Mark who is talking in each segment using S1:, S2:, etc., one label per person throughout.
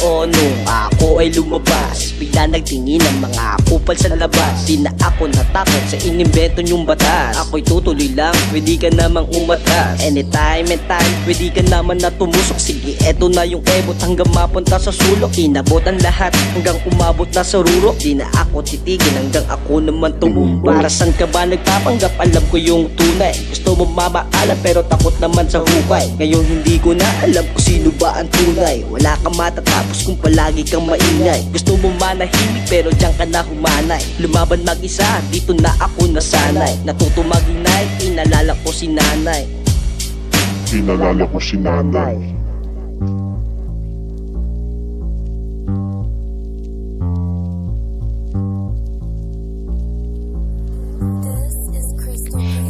S1: noon nung ako ay lumabas, bigla nagtingin ang mga kupal sa labas. Di na ako natakot sa inimbento nyong batas. Ako'y tutuloy lang, pwede ka namang umatras. Anytime and time, pwede ka naman na tumusok. Sige, eto na yung ebot hanggang mapunta sa sulok. Inabot ang lahat hanggang umabot na sa rurok. Di na ako titigil hanggang ako naman tumumba. Para saan ka ba nagpapanggap? Alam ko yung tunay. Gusto mo mamaalam pero takot naman sa hukay. Ngayon hindi ko na alam kung sino ba ang tunay. Wala kang matatapos kung palagi kang maingay. Gusto mo manahimik pero diyan ka na humanay. Lumaban mag-isa, dito na ako nasanay. Natuto mag-inay, inalala ko si nanay.
S2: Pinalala ko si nanay.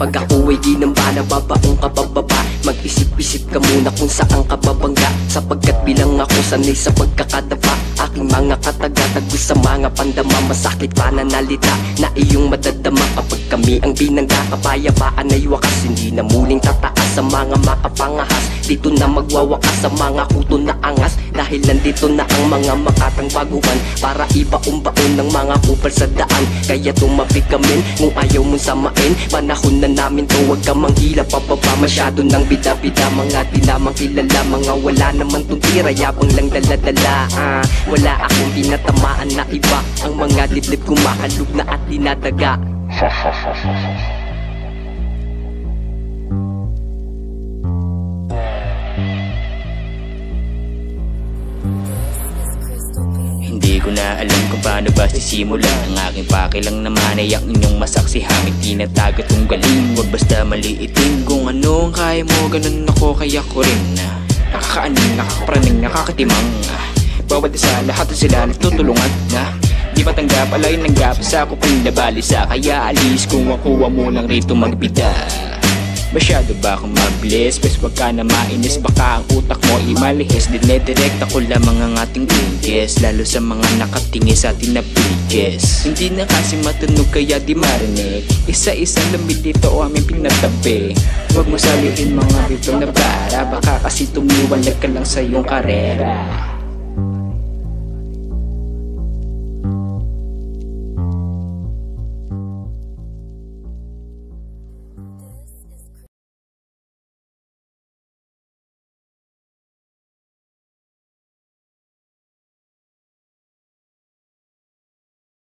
S1: Pag ako ay di nang bala, babaong ka pababa. Mag-isip-isip ka muna kung saan ka babangga. Sapagkat bilang ako sanay sa pagkakadapa. Aking mga kataga-tago sa mga pandama. Masakit pananalita na iyong madadama. Kapag kami ang binangga, kapayapaan ay wakas. Hindi na muling tataas sa mga makapangahas. Dito na magwawakas sa mga kuto na angas. Dahil nandito na ang mga makatang baguhan para ibaon-baon ng mga kupal sa daan. Kaya tumapik kami kung ayaw mong samain. Panahon na namin to, huwag ka manghila pababa. Masyado ng bida-bida, mga di namang kilala. Mga wala naman tong tira, yabang lang dala-dala. Wala akong tinatamaan na iba. Ang mga liblib kumakalog na at dinadaga.
S3: Hindi ko na alam kung paano ba sisimulan. Ang aking pakilang naman ay ang inyong masaksihan. Tinatagot kong galing, huwag basta maliitin. Kung ano ang kaya mo, ganun ako kaya ko rin. Nakakaaning, nakakapraning, nakakatimang. Bawat isa, lahat na sila nagtutulungan na di matanggap, alay ng gap sa ako pinabalisa. Kaya alis kung makuha mo lang rito magbida. Masyado ba akong mabilis? Bes wag ka na mainis, baka ang utak mo imalihis. Dinedirekta ko lamang ang ating tingkes, lalo sa mga nakatingin sa atin na piges. Hindi na kasi matunog kaya di marinig. Isa-isa lamig dito o aming pinatabi. Huwag mo salihin mga rito na bara, baka kasi tumiwalag ka lang sa iyong karera.